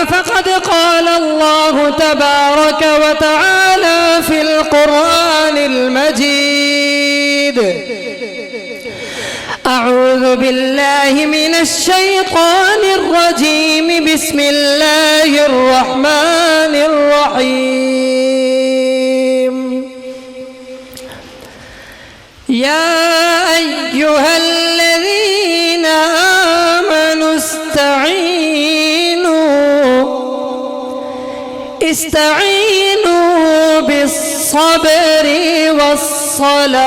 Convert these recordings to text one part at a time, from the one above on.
فقد قال الله تبارك وتعالى في القرآن المجيد: أعوذ بالله من الشيطان الرجيم. بسم الله الرحمن الرحيم. يا أيها الذين آمنوا استعينوا بالصبر والصلاة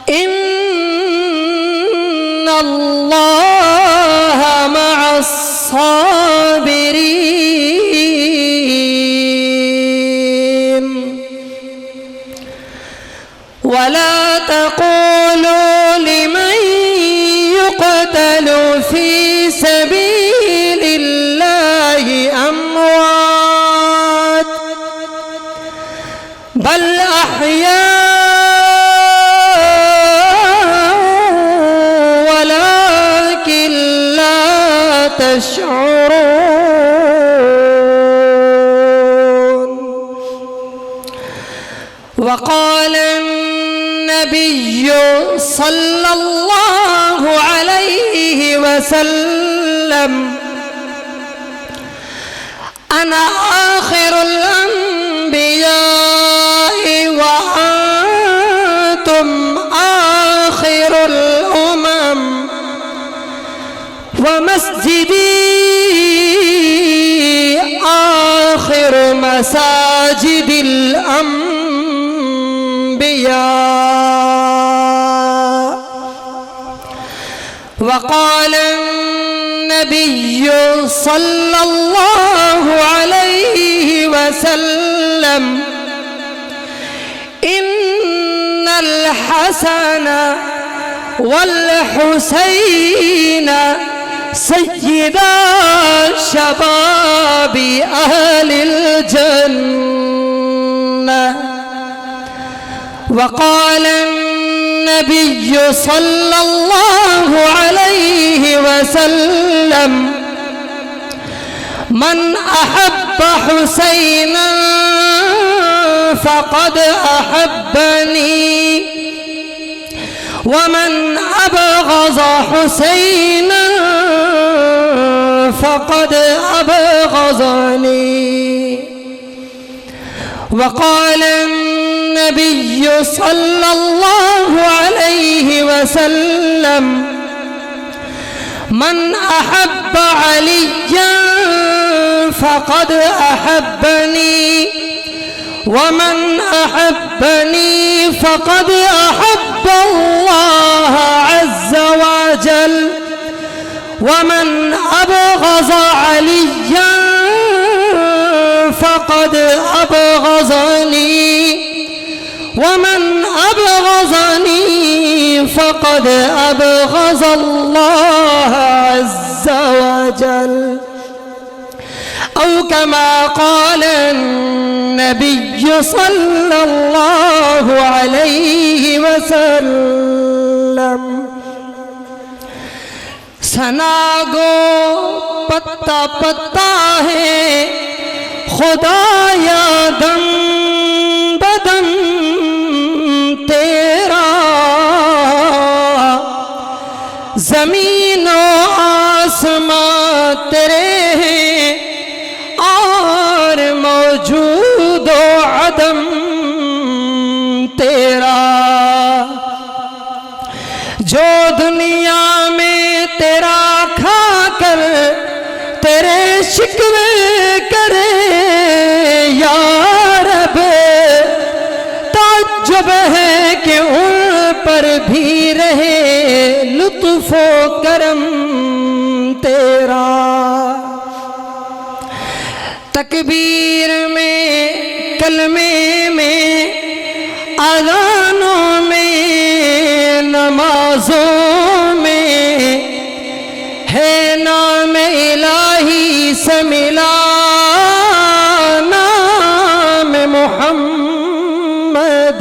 إن الله مع الصابرين. ولا تقولوا لمن يقتل في سبيل الله أموات بل أحياء ولكن لا تشعرون. وقال النبي صلى الله عليه وسلم: أنا آخر الأنبياء وأنتم آخر الأمم، ومسجدي آخر مساجد الأنبياء. وقال النبي صلى الله عليه وسلم: إن الحسن والحسين سيدا شباب أهل الجنة. وقال النبي صلى الله عليه وسلم: من أحب حسينا فقد أحبني، ومن أبغض حسينا فقد أبغضني. وقال النبي صلى الله عليه وسلم: من أحب عليا فقد أحبني، ومن أحبني فقد أحب الله عز وجل، ومن أبغض عليا فقد أبغضني، ومن أبغضني فقد أبغض الله عز وجل. أو كما قال النبي صلى الله عليه وسلم: سنا گو پتا پتا ہے خدایا دم بدم تیرا، زمین و آسمان تیرے ہیں اور موجود و عدم تیرا، جو دنیا میں تیرا کھا کر تیرے شکوے کرے یا رب، تعجب ہے کہ ان پر بھی رہے لطف و کرم تیرا۔ تکبیر میں، کلمے میں، اذانوں میں، نمازوں میں ہے نام الہی سے ملا نام محمد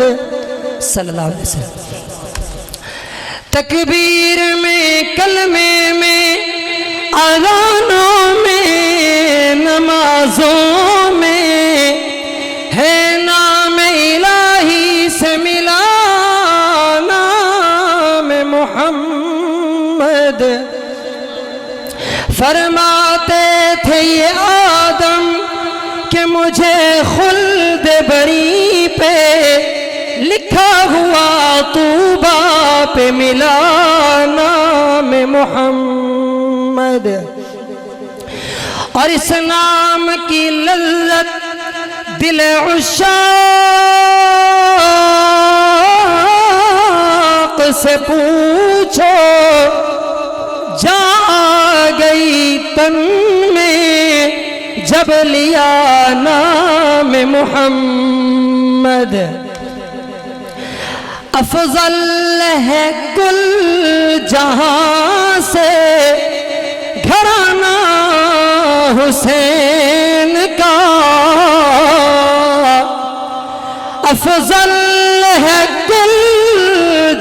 صلی اللہ علیہ وسلم۔ تکبیر میں، کلمے محمد فرماتے تھے یہ آدم کہ مجھے خلد بری پہ لکھا ہوا طوبہ پہ ملا نام محمد، اور اس نام کی لذت دل عشاق سے پوچھو، جا گئی تن میں جب لیا نام محمد۔ افضل ہے کل جہاں سے گھرانہ حسین کا، افضل ہے کل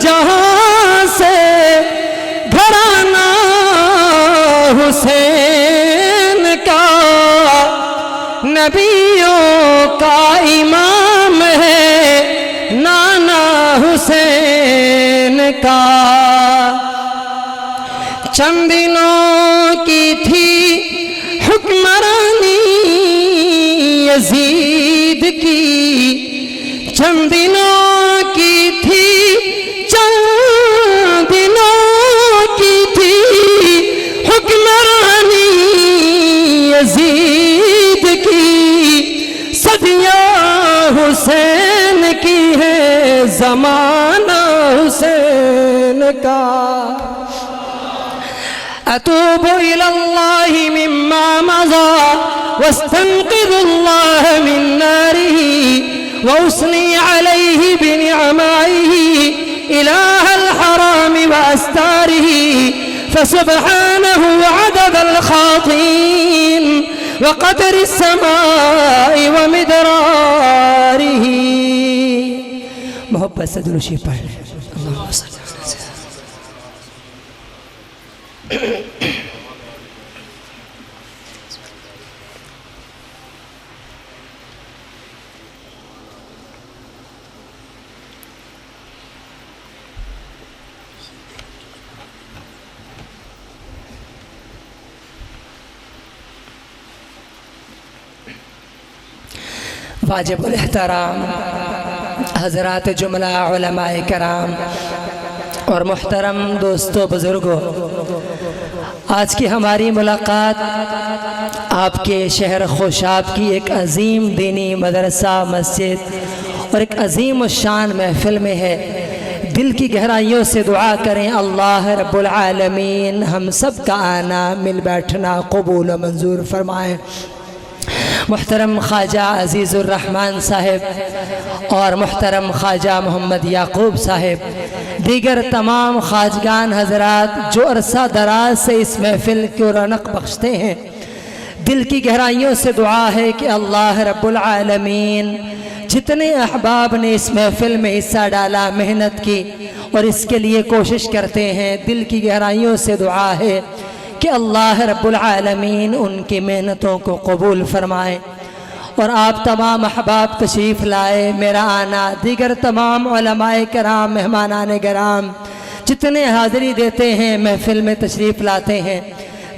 جہاں سے گھرانہ حسین کا، نبیوں کا امام ہے نانا حسین کا۔ چند دنوں کی تھی حکمرانی یزید کی، چند دنوں کی تھی، چند دنوں کی تھی حکمرانی یزید کی، صدیاں حسین کی ہے زمانہ حسین کا۔ اتوب الى اللہ مما مضى واستنقذ اللہ من ناره واثنی علیہ بنعمائه الہ الحرام واستاره فسبحانه عدد الخاطئین وقدر السماء ومدراره۔ محبت سے درود شریف پڑھ لیں۔ اللہم صلی اللہ علیہ وسلم۔ واجب الاحترام حضرات جملہ علماء کرام اور محترم دوستوں بزرگوں، آج کی ہماری ملاقات آپ کے شہر خوشاب کی ایک عظیم دینی مدرسہ مسجد اور ایک عظیم الشان محفل میں ہے۔ دل کی گہرائیوں سے دعا کریں اللہ رب العالمین ہم سب کا آنا مل بیٹھنا قبول و منظور فرمائیں۔ محترم خواجہ عزیز الرحمن صاحب اور محترم خواجہ محمد یعقوب صاحب، دیگر تمام خواجگان حضرات جو عرصہ دراز سے اس محفل کو رونق بخشتے ہیں، دل کی گہرائیوں سے دعا ہے کہ اللہ رب العالمین جتنے احباب نے اس محفل میں حصہ ڈالا، محنت کی اور اس کے لیے کوشش کرتے ہیں، دل کی گہرائیوں سے دعا ہے کہ اللہ رب العالمین ان کی محنتوں کو قبول فرمائے۔ اور آپ تمام احباب تشریف لائے، میرا آنا، دیگر تمام علماء کرام، مہمانان کرام جتنے حاضری دیتے ہیں، محفل میں تشریف لاتے ہیں،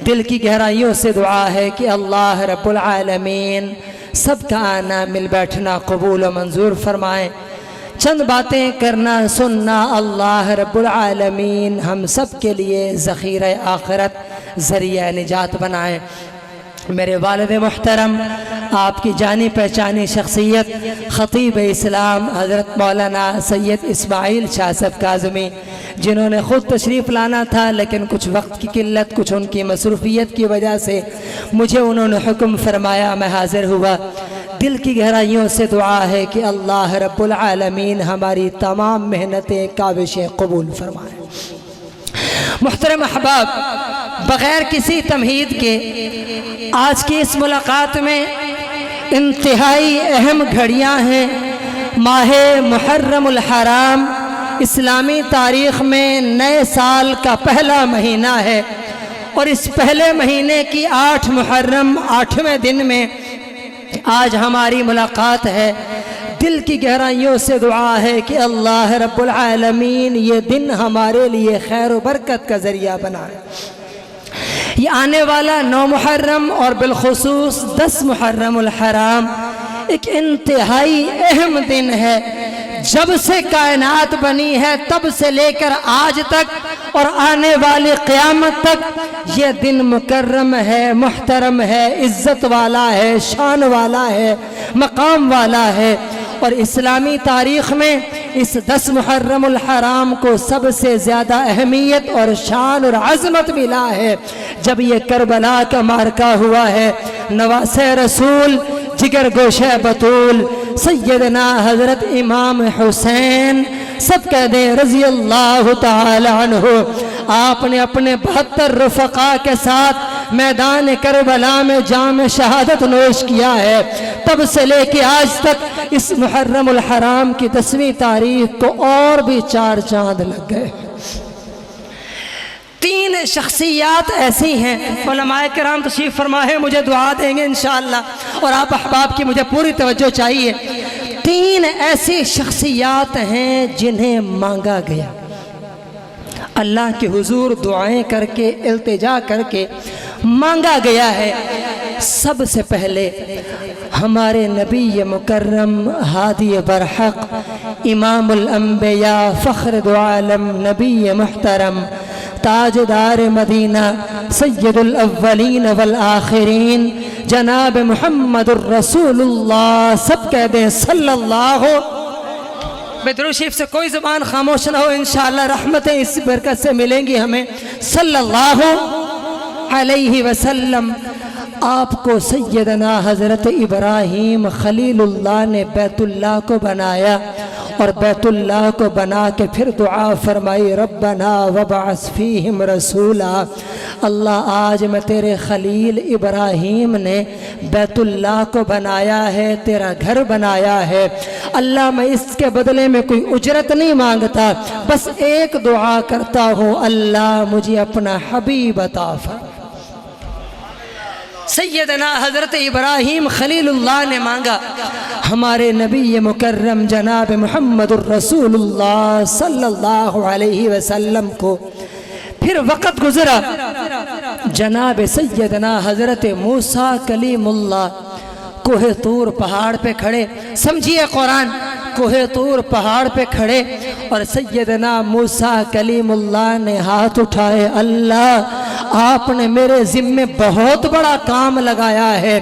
دل کی گہرائیوں سے دعا ہے کہ اللہ رب العالمین سب کا آنا مل بیٹھنا قبول و منظور فرمائیں۔ چند باتیں کرنا سننا اللہ رب العالمین ہم سب کے لیے ذخیرہ آخرت ذریعہ نجات بنائیں۔ میرے والد محترم، آپ کی جانی پہچانی شخصیت خطیب اسلام حضرت مولانا سید اسماعیل شاہ صاحب کاظمی، جنہوں نے خود تشریف لانا تھا لیکن کچھ وقت کی قلت، کچھ ان کی مصروفیت کی وجہ سے مجھے انہوں نے حکم فرمایا، میں حاضر ہوا۔ دل کی گہرائیوں سے دعا ہے کہ اللہ رب العالمین ہماری تمام محنتیں کاوشیں قبول فرمائے۔ محترم احباب، بغیر کسی تمہید کے آج کی اس ملاقات میں انتہائی اہم گھڑیاں ہیں۔ ماہ محرم الحرام اسلامی تاریخ میں نئے سال کا پہلا مہینہ ہے، اور اس پہلے مہینے کی 8 محرم 8ویں دن میں آج ہماری ملاقات ہے۔ دل کی گہرائیوں سے دعا ہے کہ اللہ رب العالمین یہ دن ہمارے لیے خیر و برکت کا ذریعہ بنائے۔ یہ آنے والا 9 محرم اور بالخصوص 10 محرم الحرام ایک انتہائی اہم دن ہے۔ جب سے کائنات بنی ہے تب سے لے کر آج تک اور آنے والی قیامت تک یہ دن مکرم ہے، محترم ہے، عزت والا ہے، شان والا ہے، مقام والا ہے۔ اور اسلامی تاریخ میں اس 10 محرم الحرام کو سب سے زیادہ اہمیت اور شان اور عظمت ملا ہے جب یہ کربلا کا معرکہ ہوا ہے۔ نواسہ رسول، جگر گوشہ بطول، سیدنا حضرت امام حسین سب کہہ دیں رضی اللہ تعالی عنہ، آپ نے اپنے 72 رفقا کے ساتھ میدان کربلا میں جام شہادت نوش کیا ہے۔ تب سے لے کے آج تک اس محرم الحرام کی 10ویں تاریخ کو اور بھی 4 چاند لگ گئے۔ 3 شخصیات ایسی ہیں، علماء کرام تشریف فرما ہے، مجھے دعا دیں گے انشاءاللہ، اور آپ احباب کی مجھے پوری توجہ چاہیے۔ 3 ایسی شخصیات ہیں جنہیں مانگا گیا، اللہ کے حضور دعائیں کر کے التجا کر کے مانگا گیا ہے۔ سب سے پہلے ہمارے نبی مکرم ہادی برحق امام الانبیاء فخر دو عالم نبی محترم تاجدار مدینہ سید الاولین والآخرین جناب محمد الرسول اللہ، سب کہہ دیں صلی اللہ درود شریف سے کوئی زبان خاموش نہ ہو، انشاءاللہ رحمتیں اس برکت سے ملیں گی ہمیں، صلی اللہ علیہ وسلم۔ آپ کو سیدنا حضرت ابراہیم خلیل اللہ نے بیت اللہ کو بنایا، اور بیت اللہ کو بنا کے پھر دعا فرمائی ربنا وبعث فیہم رسولا، اللہ آج میں تیرے خلیل ابراہیم نے بیت اللہ کو بنایا ہے، تیرا گھر بنایا ہے، اللہ میں اس کے بدلے میں کوئی اجرت نہیں مانگتا، بس ایک دعا کرتا ہوں، اللہ مجھے اپنا حبیب عطا فرما۔ سیدنا حضرت ابراہیم خلیل اللہ نے مانگا، ہمارے نبی مکرم جناب محمد الرسول اللہ صلی اللہ علیہ وسلم کو پھر وقت گزرا، جناب سیدنا حضرت موسیٰ کلیم اللہ کوہ طور پہاڑ پہ کھڑے، سمجھیے قرآن، کوہ طور پہاڑ پہ کھڑے اور سیدنا موسیٰ کلیم اللہ نے ہاتھ اٹھائے، اللہ آپ نے میرے ذمے بہت بڑا کام لگایا ہے۔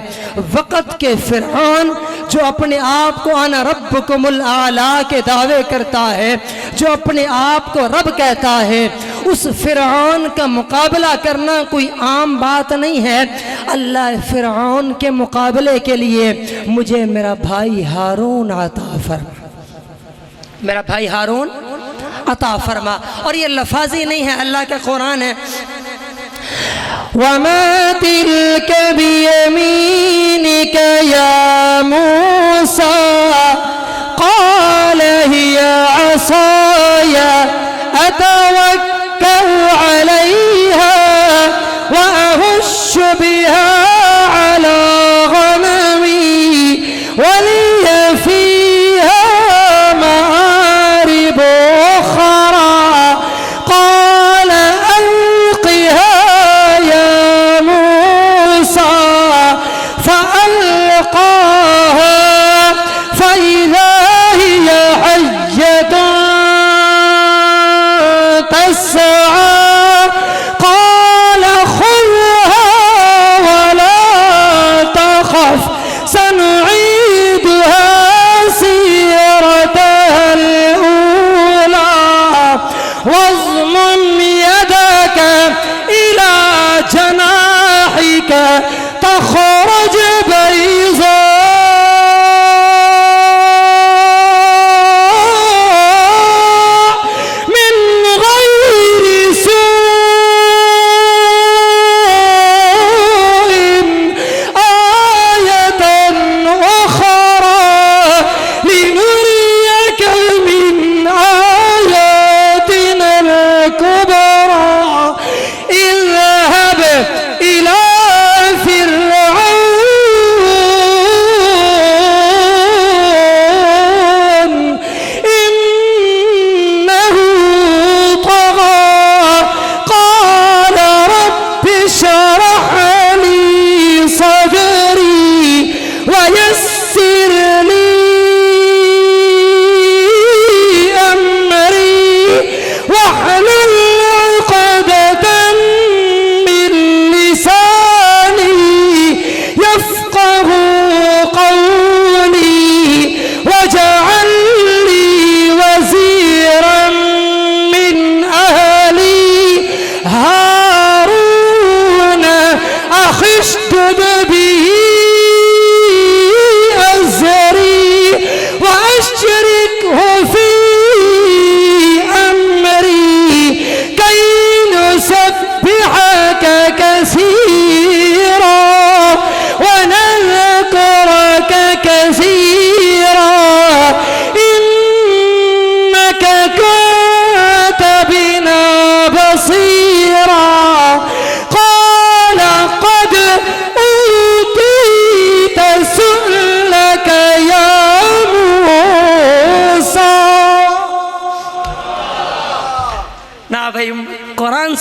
وقت کے فرعون جو اپنے آپ کو انا ربکم الاعلیٰ کے دعوے کرتا ہے، جو اپنے آپ کو رب کہتا ہے، اس فرعون کا مقابلہ کرنا کوئی عام بات نہیں ہے۔ اللہ فرعون کے مقابلے کے لیے مجھے میرا بھائی ہارون عطا فرما، میرا بھائی ہارون عطا فرما۔ اور یہ لفاظی نہیں ہے، اللہ کا قرآن ہے، وَمَا تِلْكَ بِيَمِينِكَ يَا مُوسَىٰ قَالَ هِيَ عَصَايَ أَتَوَكَّلُ عَلَيْهَا وَأَهُشُّ بِهَا عَلَىٰ غَنَمِي وَلِيَ فِيهَا مَآرِبُ أُخْرَىٰ قَالَ أَلْقِهَا يَا مُوسَىٰ فَأَلْقَاهَا فَإِذَا هِيَ حَيَّةٌ تَسْعَىٰ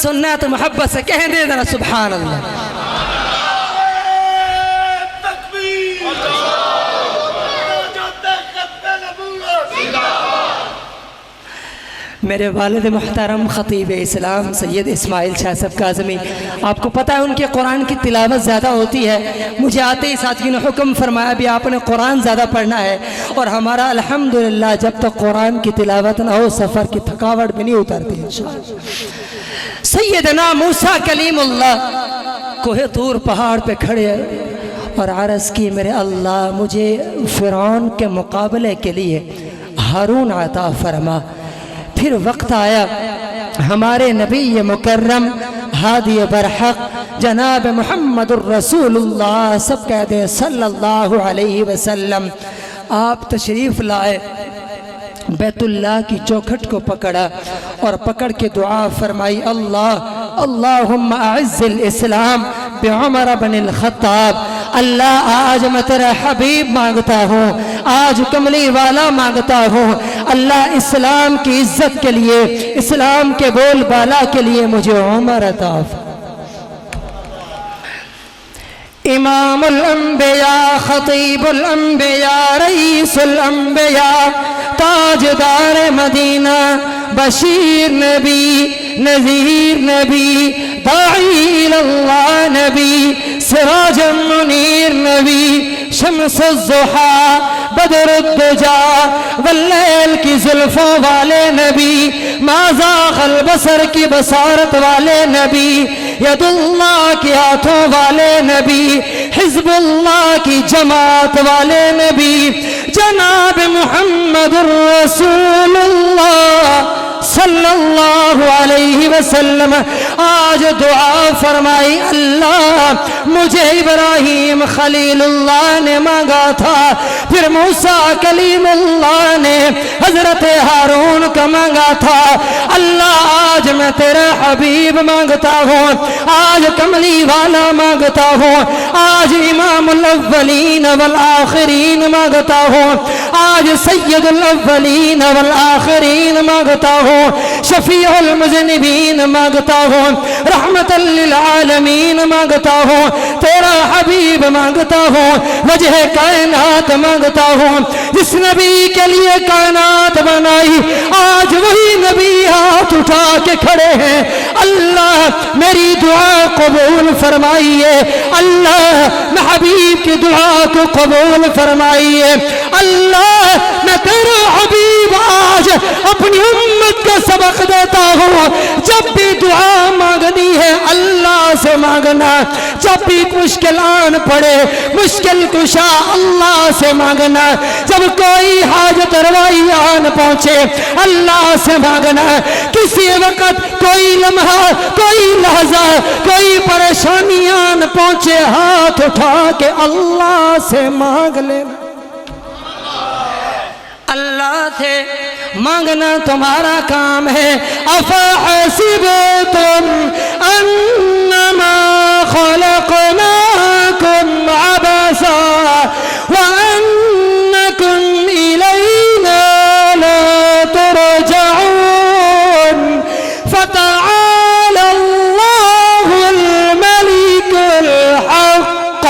سننا ہے تو محبت سے کہہ دے ذرا سبحان اللہ۔ میرے والد محترم خطیب اسلام سید اسماعیل شاہ صاحب کاظمی، آپ کو پتہ ہے ان کے قرآن کی تلاوت زیادہ ہوتی ہے۔ مجھے آتے ہی ساتھیوں نے حکم فرمایا بھی آپ نے قرآن زیادہ پڑھنا ہے، اور ہمارا الحمدللہ جب تک قرآن کی تلاوت نہ ہو سفر کی تھکاوٹ بھی نہیں اترتی انشاءاللہ۔ سیدنا موسیٰ کلیم اللہ کوہ طور پہاڑ پہ کھڑے اور عرض کی میرے اللہ مجھے فرعون کے مقابلے کے لیے ہارون عطا فرما۔ پھر وقت آیا ہمارے نبی مکرم ہادی برحق جناب محمد الرسول اللہ سب کہہ دیں صلی اللہ علیہ وسلم، آپ تشریف لائے، بیت اللہ کی چوکھٹ کو پکڑا اور پکڑ کے دعا فرمائی، اللہم اعز الاسلام بعمر بن الخطاب۔ اللہ آج میں تیرا حبیب مانگتا ہوں، آج کملی والا مانگتا ہوں، اللہ اسلام کی عزت کے لیے، اسلام کے بول بالا کے لیے مجھے عمر عطا فرما۔ امام الانبیاء خطیب الانبیاء رئیس الانبیاء تاجدار مدینہ بشیر نبی نذیر نبی داعی اللہ نبی سراج منیر نبی شمس الضحیٰ بدر الدجا واللیل کی زلفوں والے نبی ما زاغ البصر کی بصارت والے نبی ید اللہ کی ہاتھوں والے نبی حزب اللہ کی جماعت والے نبی جناب محمد الرسول اللہ صلی اللہ علیہ وسلم۔ آج دعا فرمائی، اللہ مجھے ابراہیم خلیل اللہ نے مانگا تھا، پھر موسیٰ کلیم اللہ نے حضرت ہارون کا مانگا تھا، اللہ آج میں تیرا حبیب مانگتا ہوں، آج کملی والا مانگتا ہوں، آج امام الاولین والآخرین مانگتا ہوں، آج سید الاولین والآخرین مانگتا ہوں، شفیع المذنبین مانگتا ہوں، رحمت للعالمین مانگتا ہوں، تیرا حبیب مانگتا ہوں، وجہ کائنات مانگتا ہوں، جس نبی کے لیے کائنات بنائی آج وہی نبی ہاتھ اٹھا کے کھڑے ہیں، اللہ میری دعا قبول فرمائیے، اللہ میں حبیب کی دعا کو قبول فرمائیے، اللہ میں تیرا حبیب آج اپنی امت کا سبق دیتا ہوں، جب بھی دعا مانگنی ہے اللہ سے مانگنا، جب بھی مشکل آن پڑے مشکل کشا اللہ سے مانگنا، جب کوئی حاجت روائی آن پہنچے اللہ سے مانگنا، کسی وقت کوئی لمحہ کوئی لحظہ کوئی پریشانی آن پہنچے ہاتھ اٹھا کے اللہ سے مانگ لینا، اللہ سے مانگنا تمہارا کام ہے۔ افحسبتم انما خلقناکم عبثا وانکم الینا لا ترجعون فتعالى اللہ الملك الحق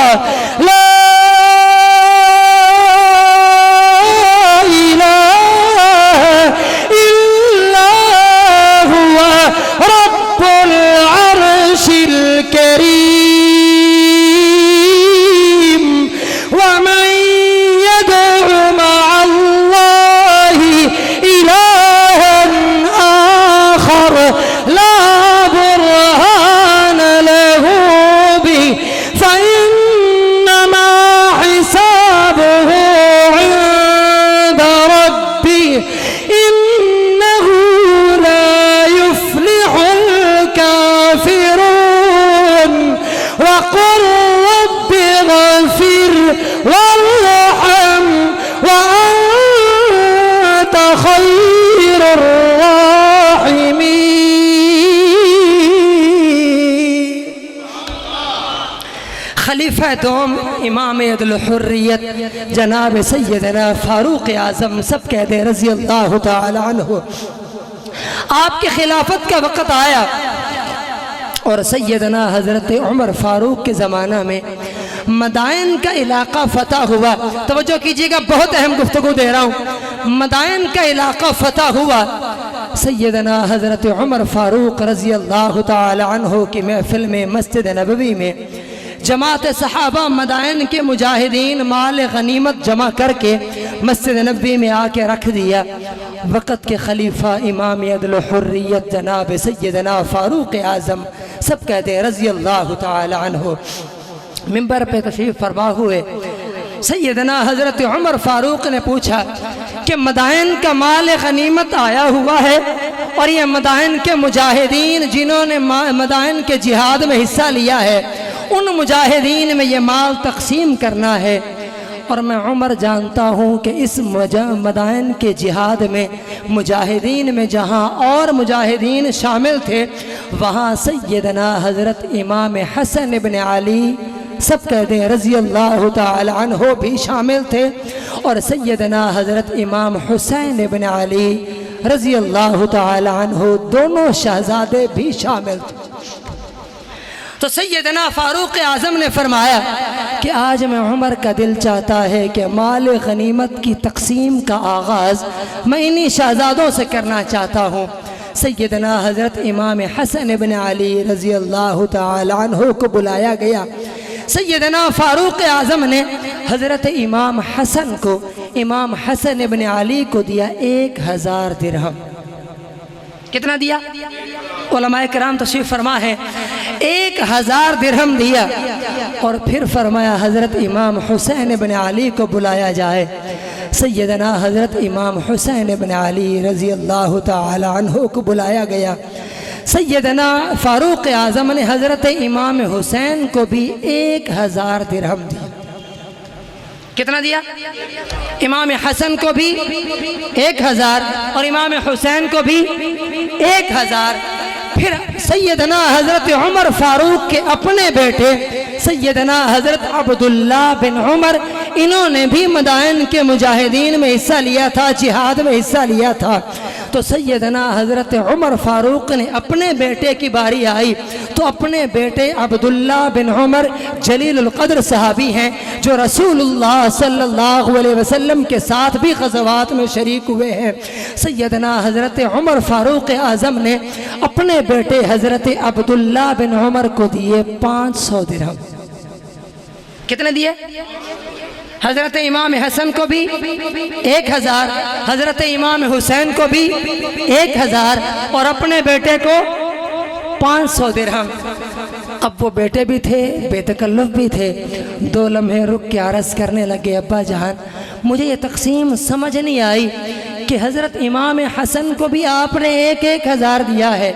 لا خلیفہ دوم امام عدل حریت جناب سیدنا فاروق اعظم سب کہہ دیں رضی اللہ تعالی عنہ، آپ کی خلافت کا وقت آیا، اور سیدنا حضرت عمر فاروق کے زمانہ میں مدائن کا علاقہ فتح ہوا. توجہ کیجئے گا، بہت اہم گفتگو دے رہا ہوں. مدائن کا علاقہ فتح ہوا. سیدنا حضرت عمر فاروق رضی اللہ تعالی عنہ کی محفل میں مسجد نبوی میں جماعت صحابہ مدائن کے مجاہدین مال غنیمت جمع کر کے مسجد نبوی میں آ کے رکھ دیا. وقت کے خلیفہ امام عدل و حریت جناب سیدنا فاروق اعظم سب کہتے ہیں رضی اللہ تعالی عنہ منبر پہ تشریف فرما ہوئے. سیدنا حضرت عمر فاروق نے پوچھا کہ مدائن کا مال غنیمت آیا ہوا ہے اور یہ مدائن کے مجاہدین جنہوں نے مدائن کے جہاد میں حصہ لیا ہے ان مجاہدین میں یہ مال تقسیم کرنا ہے. اور میں عمر جانتا ہوں کہ اس مدائن کے جہاد میں مجاہدین میں جہاں اور مجاہدین شامل تھے وہاں سیدنا حضرت امام حسن ابن علی سب کہتے ہیں رضی اللہ تعالی عنہ بھی شامل تھے اور سیدنا حضرت امام حسین ابن علی رضی اللہ تعالی عنہ دونوں شہزادے بھی شامل تھے. تو سیدنا فاروق اعظم نے فرمایا کہ آج میں عمر کا دل چاہتا ہے کہ مال غنیمت کی تقسیم کا آغاز میں انہی شہزادوں سے کرنا چاہتا ہوں. سیدنا حضرت امام حسن ابن علی رضی اللہ تعالی عنہ کو بلایا گیا. سیدنا فاروق اعظم نے حضرت امام حسن کو امام حسن ابن علی کو دیا 1000 درہم. کتنا دیا؟ علماء کرام تشریف فرما ہے 1000 درہم دیا. اور پھر فرمایا حضرت امام حسین ابن علی کو بلایا جائے. سیدنا حضرت امام حسین ابن علی رضی اللہ تعالی عنہ کو بلایا گیا. سیدنا فاروق اعظم نے حضرت امام حسین کو بھی 1000 درہم دیا. کتنا دیا؟ امام حسن کو بھی 1000 اور امام حسین کو بھی 1000. پھر سیدنا حضرت عمر فاروق کے اپنے بیٹے سیدنا حضرت عبداللہ بن عمر انہوں نے بھی مدائن کے مجاہدین میں حصہ لیا تھا، جہاد میں حصہ لیا تھا. تو سیدنا حضرت عمر فاروق نے اپنے بیٹے کی باری آئی تو اپنے بیٹے عبداللہ بن عمر جلیل القدر صحابی ہیں جو رسول اللہ صلی اللہ علیہ وسلم کے ساتھ بھی غزوات میں شریک ہوئے ہیں. سیدنا حضرت عمر فاروق اعظم نے اپنے بیٹے حضرت عبداللہ بن عمر کو دیے 500 درہم. کتنے دیے؟ حضرت امام حسن کو بھی 1000، حضرت امام حسین کو بھی 1000 اور اپنے بیٹے کو 500 درہم. اب وہ بیٹے بھی تھے، بے تکلف بھی تھے. 2 لمحے رک کے عرض کرنے لگے ابا جان مجھے یہ تقسیم سمجھ نہیں آئی کہ حضرت امام حسن کو بھی آپ نے 1000 دیا ہے،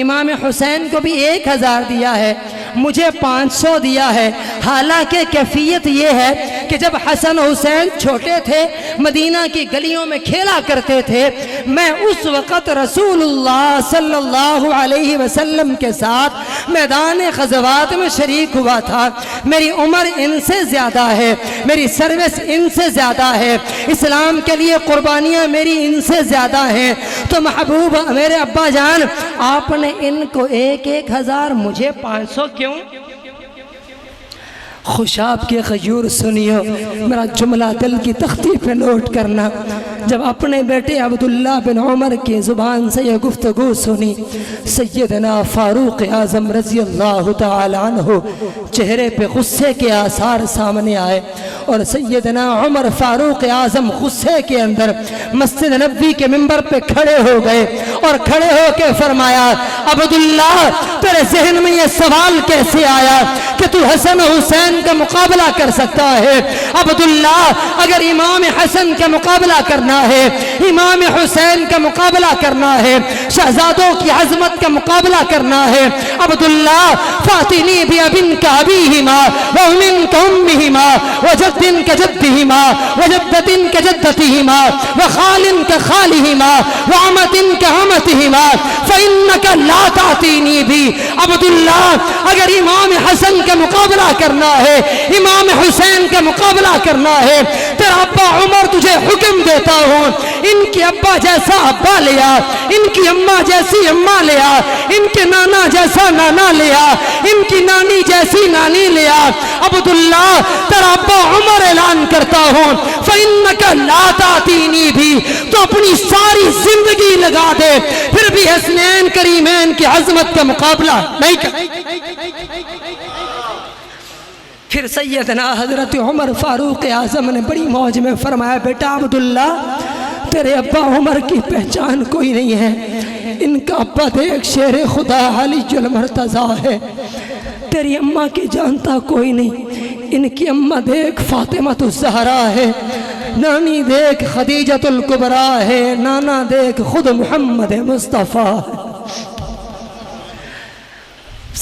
امام حسین کو بھی 1000 دیا ہے، مجھے 500 دیا ہے. حالانکہ کیفیت یہ ہے کہ جب حسن حسین چھوٹے تھے مدینہ کی گلیوں میں کھیلا کرتے تھے میں اس وقت رسول اللہ صلی اللہ علیہ وسلم کے ساتھ میدان غزوات میں شریک ہوا تھا. میری عمر ان سے زیادہ ہے، میری سروس ان سے زیادہ ہے، اسلام کے لیے قربانیاں میری ان سے زیادہ ہیں. تو محبوب میرے ابا جان آپ نے ان کو 1000 مجھے 500 کیوں؟ خوشاب کے غیور سنیو، میرا جملہ دل کی تختی پہ نوٹ کرنا. جب اپنے بیٹے عبداللہ بن عمر کی زبان سے یہ گفتگو سنی سیدنا فاروق اعظم رضی اللہ تعالی عنہ چہرے پہ غصے کے آثار سامنے آئے اور سیدنا عمر فاروق اعظم غصے کے اندر مسجد نبوی کے منبر پہ کھڑے ہو گئے اور کھڑے ہو کے فرمایا عبداللہ تیرے ذہن میں یہ سوال کیسے آیا کہ تو حسن حسین کا مقابلہ کر سکتا ہے؟ عبداللہ اگر امام حسن کا مقابلہ کرنا ہے، امام حسین کا مقابلہ کرنا ہے، شہزادوں کی عظمت کا مقابلہ کرنا ہے، عبداللہ فاتنی بابن کا ابیہما وامن کا امہما وجد کا جدہما وجدت کا جدتہما وخال کا خالہما وعمت کا عمتہما فإنک لا تعطینی بھی. عبداللہ اگر امام حسن کا مقابلہ کرنا ہے، امام حسین کا مقابلہ کرنا ہے، تیرا ابا عمر تجھے حکم دیتا ہوں، ان کی ابا جیسا ابا لیا، ان کی اماں جیسی اماں لیا، ان کے نانا جیسا نانا لیا، ان کی نانی جیسی نانی لیا۔ عبداللہ تیرا ابا عمر اعلان کرتا ہوں فَإِنَّكَ لَا تَعْتِينِي بھی، تو اپنی ساری زندگی لگا دے پھر بھی حسنین کریمین کی عظمت کا مقابلہ نہیں کر۔ پھر سیدنا حضرت عمر فاروق اعظم نے بڑی موج میں فرمایا بیٹا عبداللہ تیرے ابا عمر کی پہچان کوئی نہیں ہے، ان کا ابا دیکھ شیر خدا علی المرتضیٰ ہے، تیری اماں کی جانتا کوئی نہیں، ان کی اماں دیکھ فاطمہ الزہرا ہے، نانی دیکھ خدیجۃ الکبریٰ ہے، نانا دیکھ خود محمد مصطفیٰ ہے۔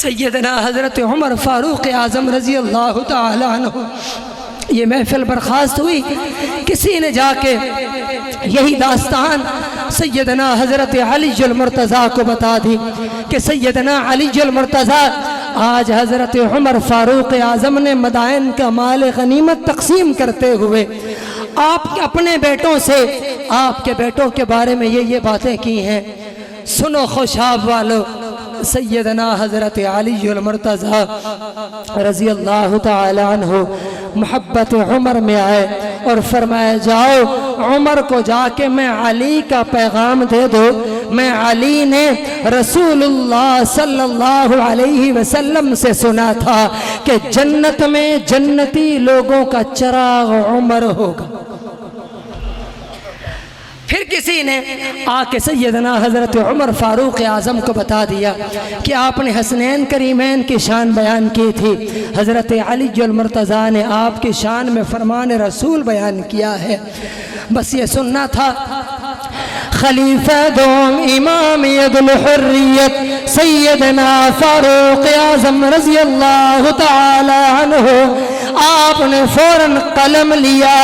سیدنا حضرت عمر فاروق اعظم رضی اللہ تعالیٰ عنہ، یہ محفل برخاست ہوئی، کسی نے جا کے یہی داستان سیدنا حضرت علی المرتضیٰ کو بتا دی کہ سیدنا علی المرتضیٰ آج حضرت عمر فاروق اعظم نے مدائن کا مال غنیمت تقسیم کرتے ہوئے آپ اپنے بیٹوں سے آپ کے بیٹوں کے بارے میں یہ باتیں کی ہیں۔ سنو خوشاب والو، سیدنا حضرت علی المرتضیٰ رضی اللہ تعالی عنہ محبت عمر میں آئے اور فرمایا جاؤ عمر کو جا کے میں علی کا پیغام دے دو، میں علی نے رسول اللہ صلی اللہ علیہ وسلم سے سنا تھا کہ جنت میں جنتی لوگوں کا چراغ عمر ہوگا۔ پھر کسی نے آ کے سیدنا حضرت عمر فاروق اعظم کو بتا دیا کہ آپ نے حسنین کریمین کی شان بیان کی تھی، حضرت علی المرتضیٰ نے آپ کی شان میں فرمان رسول بیان کیا ہے، بس یہ سننا تھا۔ خلیفہ دوم امام عدل حریت سیدنا فاروق اعظم رضی اللہ تعالی عنہ، آپ نے فوراً قلم لیا،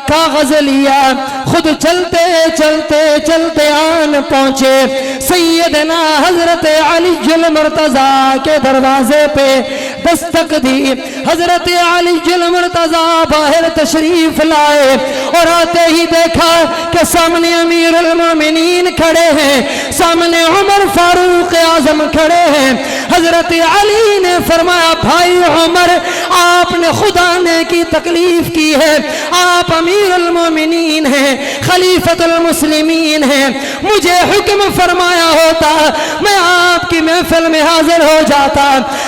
کاغذ لیا، خود چلتے چلتے چلتے آن پہنچے سیدنا حضرت علی المرتضیٰ کے دروازے پہ دستک دی۔ حضرت علی المرتضیٰ باہر تشریف لائے اور آتے ہی دیکھا کہ سامنے امیر المومنین کھڑے ہیں، سامنے عمر فاروق اعظم کھڑے ہیں۔ حضرت علی نے فرمایا بھائی عمر، آپ نے خدا نے کی تکلیف کی ہے، آپ امیر المومنین ہیں، خلیفۃ المسلمین ہیں، مجھے حکم فرمایا ہوتا میں آپ کی محفل میں حاضر ہو جاتا،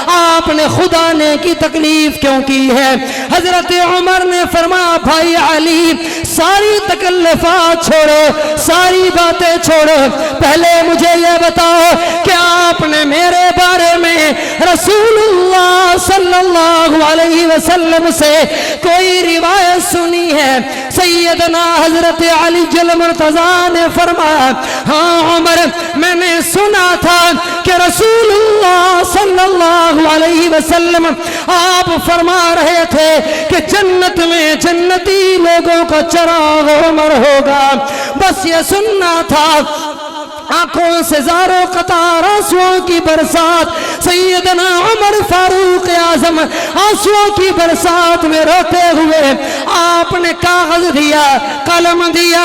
آپ نے خدا نے کی تکلیف کیوں کی ہے؟ حضرت عمر نے فرمایا بھائی علی ساری تکلفات چھوڑو، ساری باتیں چھوڑو، پہلے مجھے یہ بتاؤ کہ آپ نے میرے بارے میں رسول اللہ صلی اللہ علیہ وسلم سے کوئی روایت سنی ہے؟ سیدنا حضرت علی المرتضیٰ نے فرمایا ہاں عمر، میں نے سنا تھا کہ رسول اللہ صلی اللہ علیہ وسلم آپ فرما رہے تھے کہ جنت میں جنتی لوگوں کا چراغ عمر ہوگا، بس یہ سننا تھا۔ آنکھوں سے زارو قطار آنسوؤں کی برسات، سیدنا عمر فاروق اعظم آنسوؤں کی برسات میں روتے ہوئے آپ نے کاغذ دیا، قلم دیا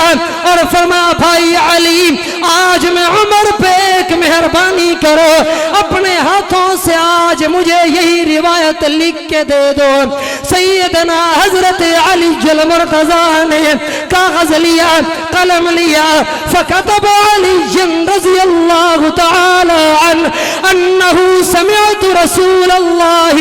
اور فرمایا بھائی علی آج میں عمر پہ ایک مہربانی کرو، اپنے ہاتھوں سے آج مجھے یہی روایت لکھ کے دے دو۔ سیدنا حضرت علی المرتضیٰ نے کاغذ لیا، قلم لیا، فکتب علی رضی اللہ تعالی عنہ انہو سمعت رسول اللہ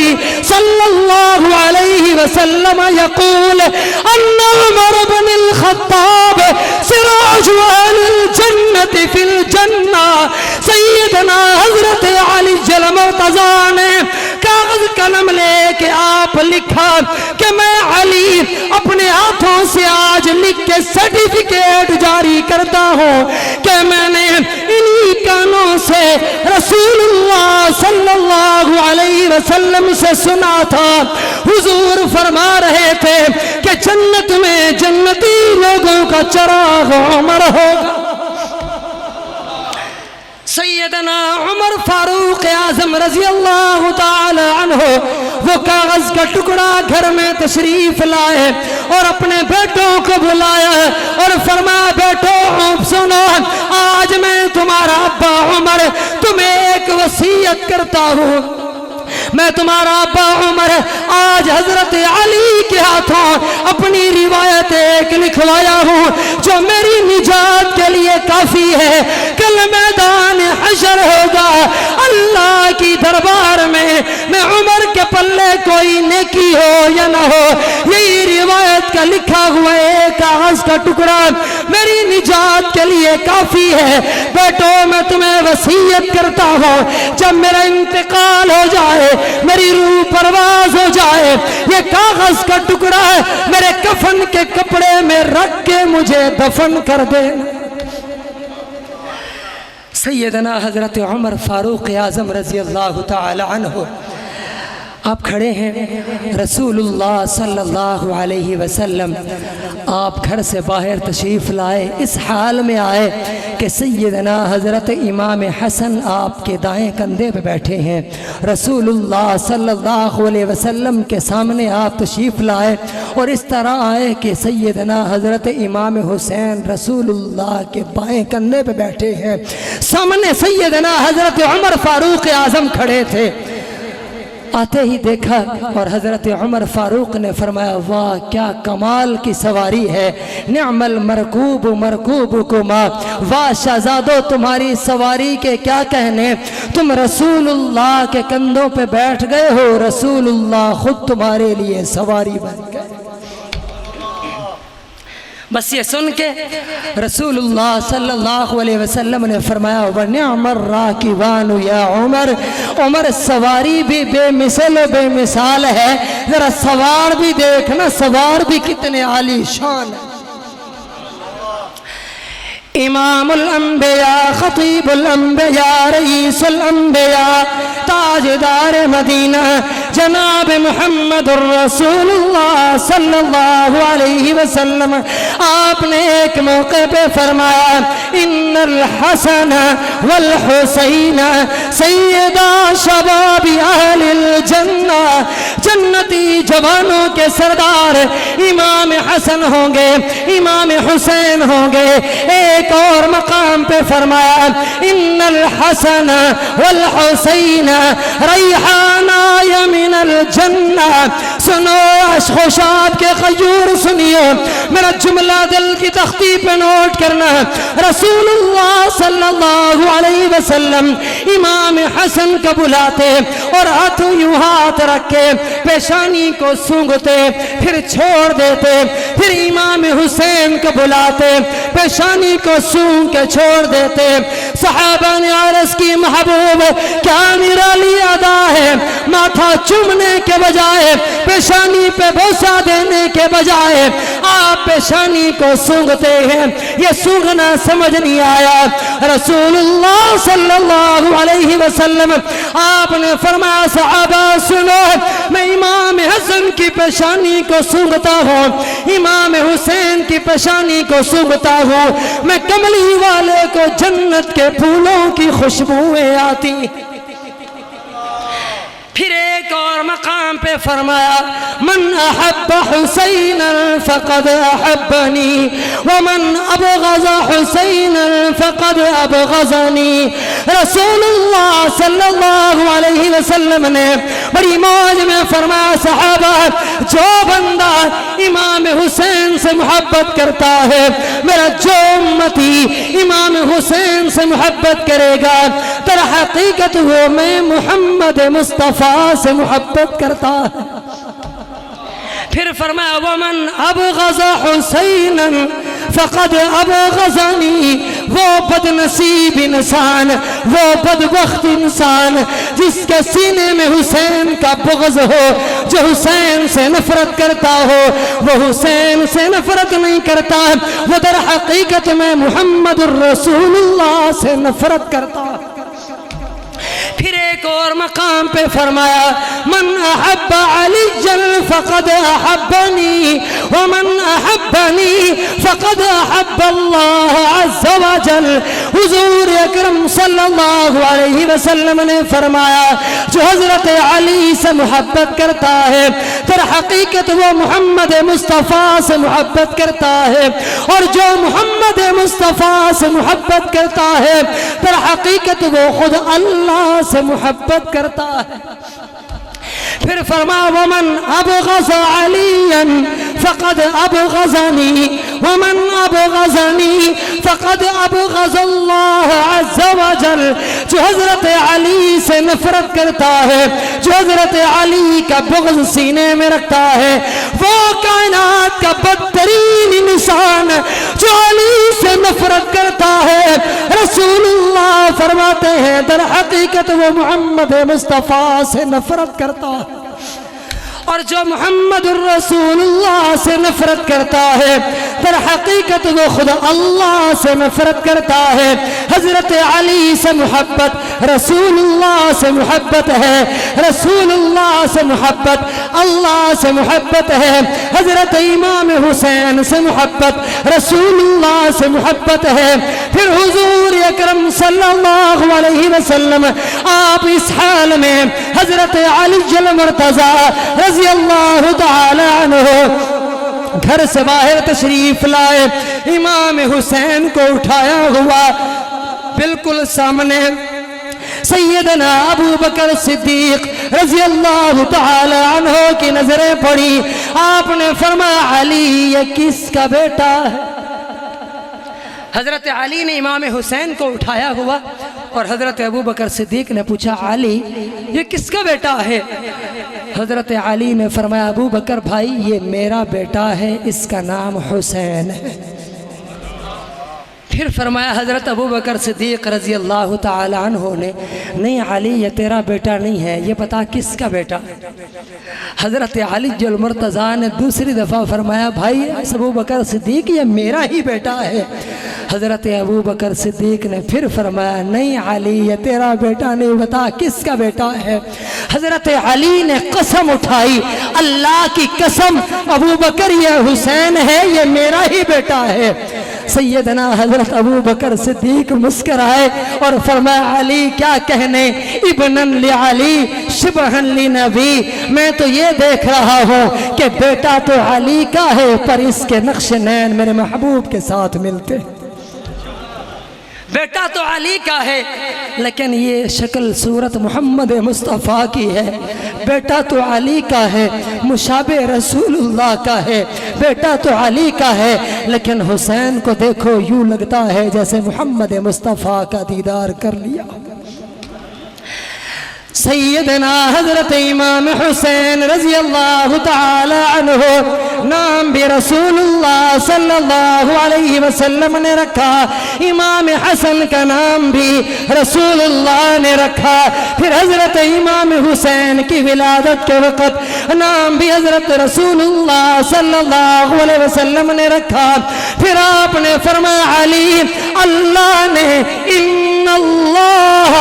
صلی اللہ علیہ وسلم یقول ان عمر بن الخطاب سراج اہل الجنت فی الجنہ۔ سیدنا حضرت علی المرتضیٰ نے کاغذ قلم لے کے آپ لکھا کہ میں علی اپنے ہاتھوں سے آج لکھ کے سرٹیفکیٹ جاری کرتا ہوں کہ میں نے انہی کانوں سے رسول اللہ صلی اللہ علیہ وسلم سے سنا تھا، حضور فرما رہے تھے کہ جنت میں جنتی لوگوں کا چراغ عمر ہوگا۔ سیدنا عمر فاروق اعظم رضی اللہ تعالی عنہ وہ کاغذ کا ٹکڑا گھر میں تشریف لائے اور اپنے بیٹوں کو بلایا اور فرمایا بیٹوں سنو، آج میں تمہارا ابا عمر تمہیں ایک وصیت کرتا ہوں۔ میں تمہارا ابا عمر آج حضرت علی کے ہاتھوں اپنی روایت ایک لکھوایا ہوں جو میری نجات کے لیے کافی ہے۔ کل میدان حشر ہوگا، اللہ کی دربار میں عمر کے پلے کوئی نیکی ہو یا نہ ہو، یہی روایت کا لکھا ہوا ایک کاغذ کا ٹکڑا میری نجات کے لیے کافی ہے۔ بیٹو میں تمہیں وصیت کرتا ہوں، جب میرا انتقال ہو جائے، میری روح پرواز ہو جائے، یہ کاغذ کا ٹکڑا میرے کفن کے کپڑے میں رکھ کے مجھے دفن کر دینا۔ سیدنا حضرت عمر فاروق اعظم رضی اللہ تعالی عنہ آپ کھڑے ہیں، رسول اللہ صلی اللہ علیہ وسلم آپ گھر سے باہر تشریف لائے، اس حال میں آئے کہ سیدنا حضرت امام حسن آپ کے دائیں کندھے پہ بیٹھے ہیں۔ رسول اللہ صلی اللہ علیہ وسلم کے سامنے آپ تشریف لائے اور اس طرح آئے کہ سیدنا حضرت امام حسین رسول اللہ کے بائیں کندھے پہ بیٹھے ہیں، سامنے سیدنا حضرت عمر فاروق اعظم کھڑے تھے۔ آتے ہی دیکھا اور حضرت عمر فاروق نے فرمایا واہ کیا کمال کی سواری ہے، نعم المرکوب مرکوبکما، واہ شہزادو تمہاری سواری کے کیا کہنے، تم رسول اللہ کے کندھوں پہ بیٹھ گئے ہو، رسول اللہ خود تمہارے لیے سواری بن گئے۔ بس یہ سن کے رسول اللہ صلی اللہ علیہ وسلم نے فرمایا وَنِعْمَ الرَّاكِبَانُ یا عمر، عمر سواری بھی بے مثل و بے مثال ہے، ذرا سوار بھی دیکھنا، سوار بھی کتنے عالی شان ہے۔ امام الانبیاء، خطیب الانبیاء، رئیس الانبیاء، تاجدار مدینہ جناب محمد الرسول اللہ صلی اللہ علیہ وسلم آپ نے ایک موقع پہ فرمایا ان الحسن والحسین سیدہ شباب اہل الجنہ، جنتی جوانوں کے سردار امام حسن ہوں گے، امام حسین ہوں گے۔ ایک اور مقام پہ فرمایا ان الحسن والحسین ریحانہ من الجنہ۔ سنو خوشاب کے غیور سنیو، میرا جملہ دل کی تختی پہ نوٹ کرنا۔ رسول اللہ صلی اللہ علیہ وسلم امام حسن کو بلاتے اور ہاتھوں یوں ہاتھ رکھ کے پیشانی کو سونگھتے پھر چھوڑ دیتے، پھر امام حسین کو بلاتے پیشانی کو سونگ کے چھوڑ دیتے۔ صحابہ نے عرض کی محبوب کیا نرالی ادا ہے، ماتھا چومنے کے بجائے پیشانی پہ بوسہ دینے کے بجائے آپ پیشانی کو سونگتے ہیں، یہ سونگنا سمجھ نہیں آیا۔ رسول اللہ صلی اللہ علیہ وسلم آپ نے فرمایا صحابہ سنو، میں امام حسن کی پیشانی کو سونگتا ہوں، امام حسین کی پیشانی کو سونگتا ہوں، میں کملی والے کو جنت کے پھولوں کی خوشبوئیں آتی۔ پھر ایک اور مقام پہ فرمایا من احب حسینا فقد احبنی ومن ابغض حسینا فقد ابغضنی۔ رسول اللہ صلی اللہ علیہ وسلم نے بڑی موج میں فرمایا صحابہ جو بندہ امام حسین سے محبت کرتا ہے، میرا جو امتی امام حسین سے محبت کرے گا، در حقیقت وہ میں محمد مصطفیٰ سے محبت کرتا ہے۔ پھر فرمایا ومن ابغض حسینا فقد ابغضنی، وہ بد نصیب انسان، وہ بدبخت انسان جس کے سینے میں حسین کا بغض ہو، جو حسین سے نفرت کرتا ہو، وہ حسین سے نفرت نہیں کرتا، وہ در حقیقت میں محمد الرسول اللہ سے نفرت کرتا ہے۔ پھر ایک اور اور مقام پہ فرمایا من احب علی فقد احبنی ومن احبنی فقد احب اللہ عز وجل۔ حضور اکرم صلی اللہ علیہ وسلم نے فرمایا جو حضرت علی سے محبت کرتا ہے در حقیقت وہ محمد مصطفیٰ سے محبت کرتا ہے، اور جو محمد مصطفیٰ سے محبت کرتا ہے در حقیقت وہ خود اللہ سے محبت کرتا ہے۔ پھر فرما ومن ابغض علیا فقد ابغضنی ومن ابغضنی فقد ابغض اللہ عز وجل۔ جو حضرت علی سے نفرت کرتا ہے، جو حضرت علی کا بغض سینے میں رکھتا ہے، وہ کائنات کا بدترین انسان جو علی سے نفرت کرتا ہے، رسول اللہ فرماتے ہیں در حقیقت وہ محمد مصطفیٰ سے نفرت کرتا ہے، اور جو محمد الرسول اللہ سے نفرت کرتا ہے در حقیقت وہ خود اللہ سے نفرت کرتا ہے۔ حضرت علی سے محبت رسول اللہ سے محبت ہے، رسول اللہ سے محبت اللہ سے محبت ہے۔ حضرت امام حسین سے محبت رسول اللہ سے محبت ہے۔ پھر حضور اکرم صلی اللہ علیہ وسلم آپ اس حال میں حضرت علی المرتضیٰ رضی اللہ تعالی عنہ گھر سے باہر تشریف لائے، امام حسین کو اٹھایا ہوا، بالکل سامنے سیدنا ابو بکر صدیق رضی اللہ تعالی عنہ کی نظریں پڑی۔ آپ نے فرمایا علی یہ کس کا بیٹا ہے؟ حضرت علی نے امام حسین کو اٹھایا ہوا اور حضرت ابو بکر صدیق نے پوچھا علی یہ کس کا بیٹا ہے؟ حضرت علی نے فرمایا ابو بکر بھائی یہ میرا بیٹا ہے، اس کا نام حسین ہے۔ پھر فرمایا حضرت ابو بکر صدیق رضی اللہ تعالی عنہ نے نہیں علی یہ تیرا بیٹا نہیں ہے، یہ بتا کس کا بیٹا؟ حضرت علی المرتضیٰ نے دوسری دفعہ فرمایا بھائی ابو بکر صدیق یہ میرا ہی بیٹا ہے۔ حضرت ابو بکر صدیق نے پھر فرمایا نہیں علی یہ تیرا بیٹا نہیں، بتا کس کا بیٹا ہے؟ حضرت علی نے قسم اٹھائی اللہ کی قسم ابو بکر یہ حسین ہے، یہ میرا ہی بیٹا ہے۔ سیدنا حضرت ابو بکر صدیق مسکرائے اور فرمایا علی کیا کہنے، ابنن لعلی شبہن لنبی، میں تو یہ دیکھ رہا ہوں کہ بیٹا تو علی کا ہے پر اس کے نقش نین میرے محبوب کے ساتھ ملتے، بیٹا تو علی کا ہے لیکن یہ شکل صورت محمد مصطفیٰ کی ہے، بیٹا تو علی کا ہے مشابہ رسول اللہ کا ہے، بیٹا تو علی کا ہے لیکن حسین کو دیکھو یوں لگتا ہے جیسے محمد مصطفیٰ کا دیدار کر لیا۔ سیدنا حضرت امام حسین رضی اللہ تعالی عنہ نام بھی رسول اللہ صلی اللہ علیہ وسلم نے رکھا، امام حسن کا نام بھی رسول اللہ نے رکھا۔ پھر حضرت امام حسین کی ولادت کے وقت نام بھی حضرت رسول اللہ صلی اللہ علیہ وسلم نے رکھا۔ پھر آپ نے فرمایا علی اللہ نے ان اللہ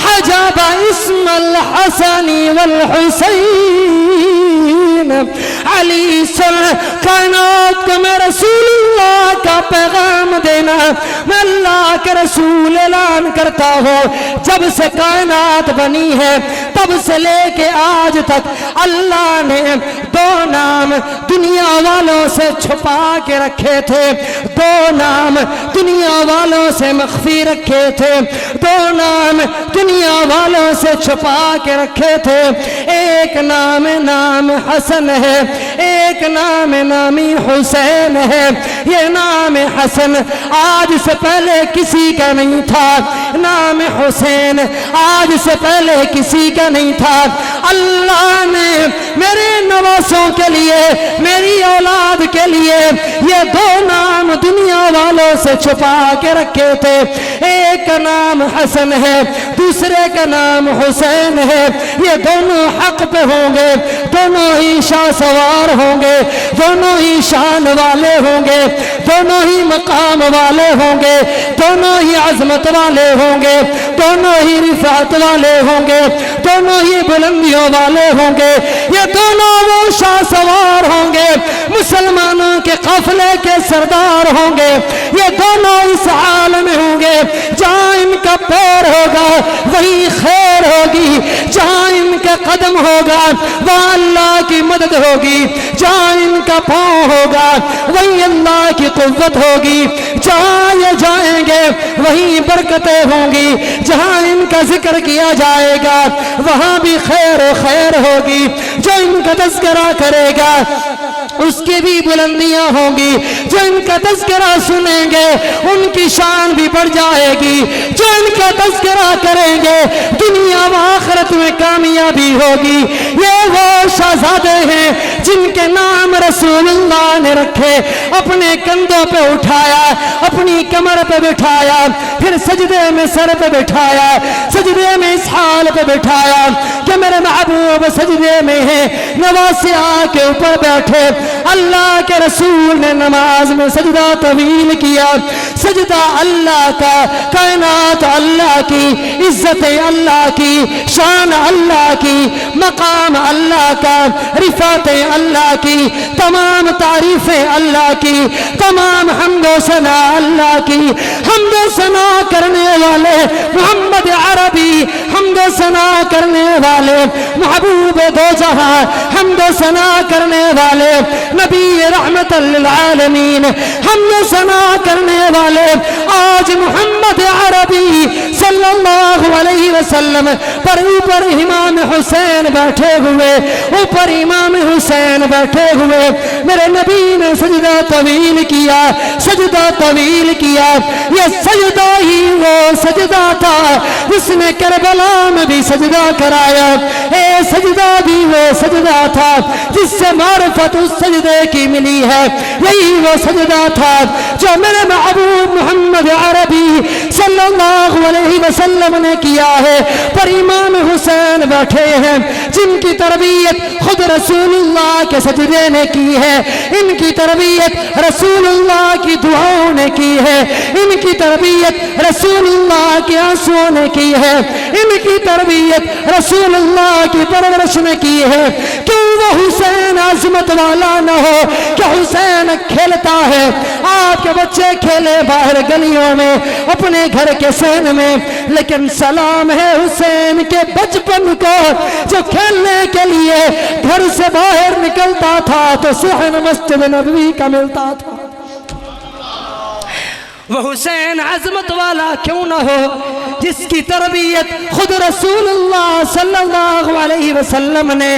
حجب اسم الحسن والحسین، علی سن کائنات کو میں رسول اللہ کا پیغام دینا، میں اللہ کے رسول اعلان کرتا ہوں جب سے کائنات بنی ہے تب سے لے کے آج تک اللہ نے دو نام دنیا والوں سے چھپا کے رکھے تھے، دو نام دنیا والوں سے مخفی رکھے تھے، دو نام دنیا والوں سے چھپا کے رکھے تھے، ایک نام نام حسن ہے، ایک نام نامی حسین ہے۔ یہ نام حسن آج سے پہلے کسی کا نہیں تھا، نام حسین آج سے پہلے کسی کا نہیں تھا۔ اللہ نے میرے نواسوں کے لیے میری اولاد کے لیے یہ دو نام دنیا والوں سے چھپا کے رکھے تھے، ایک کا نام حسن ہے دوسرے کا نام حسین ہے۔ یہ دونوں حق پہ ہوں گے، دونوں ہی شاہ سوار ہوں گے، دونوں ہی شان والے ہوں گے، دونوں ہی مقام والے ہوں گے، دونوں ہی عظمت والے ہوں گے، دونوں ہی رفعت والے ہوں گے، دونوں ہی بلندیوں والے ہوں گے، یہ دونوں وہ شاہ سوار ہوں گے، مسلمانوں کے قافلے کے سردار ہوں گے، یہ دونوں اس عالم میں ہوں گے، جہاں ان کا پیر ہوگا وہی خیر ہوگی، جہاں ان کا قدم ہوگا وہاں اللہ کی مدد ہوگی، جہاں ان کا پاؤں ہوگا وہی اللہ کی قوت ہوگی، جہاں یہ جائیں گے وہیں برکتیں ہوں گی، جہاں ان کا ذکر کیا جائے گا وہاں بھی خیر و خیر ہوگی، جو ان کا تذکرہ کرے گا اس کی بھی بلندیاں ہوں گی، جو ان کا تذکرہ سنیں گے ان کی شان بھی بڑھ جائے گی، جو ان کا تذکرہ کریں گے دنیا و آخرت میں کامیابی ہوگی۔ یہ وہ شہزادے ہیں جن کے نام رسول اللہ نے رکھے، اپنے کندھوں پہ اٹھایا، اپنی کمر پہ بٹھایا، پھر سجدے میں سر پہ بٹھایا، سجدے میں اس حال پہ بٹھایا کہ میرے محبوب سجدے میں ہیں، نواسے آ کے اوپر بیٹھے۔ اللہ کے رسول نے نماز میں سجدہ طویل کیا، سجدہ اللہ کا، کائنات اللہ کی، عزت اللہ کی، شان اللہ کی، مقام اللہ کا، رفعت اللہ کی، تمام تعریفیں اللہ کی، تمام حمد و ثنا اللہ کی۔ حمد و ثنا کرنے والے محمد عربی، حمد و ثنا کرنے والے محبوب دو جہاں، حمد و ثنا کرنے والے نبی رحمت للعالمین، حمد و ثنا کرنے والے آج محمد عربی صلی اللہ علیہ وسلم پر اوپر امام حسین بیٹھے ہوئے، اوپر امام حسین بیٹھے ہوئے، میرے نبی نے سجدہ طویل کیا، سجدہ طویل کیا۔ یہ سجدہ ہی وہ سجدہ تھا جس نے کربلا میں بھی سجدہ کرایا، اے سجدہ بھی وہ سجدہ تھا جس سے معرفت اس سجدے کی ملی ہے، یہی وہ سجدہ تھا جو میرے محبوب محمد عربی صلی اللہ علیہ وسلم نے کیا ہے۔ پر امام حسین بیٹھے ہیں جن کی تربیت خود رسول اللہ کے سجدے نے کی ہے، ان کی تربیت رسول اللہ کی دعاؤں نے کی ہے، ان کی تربیت رسول اللہ کے آنسوؤں نے کی ہے، ان کی تربیت رسول اللہ کی پرورش نے کی ہے۔ کیوں وہ حسین عظمت والا نہ ہو کہ حسین کھیلتا ہے، آپ کے بچے کھیلے باہر گلیوں میں اپنے گھر کے صحن میں، لیکن سلام ہے حسین کے بچپن کو جو کھیلنے کے لیے گھر سے باہر نکلتا تھا تو صحن مسجد نبوی کا ملتا تھا۔ وہ حسین عظمت والا کیوں نہ ہو جس کی تربیت خود رسول اللہ صلی اللہ علیہ وسلم نے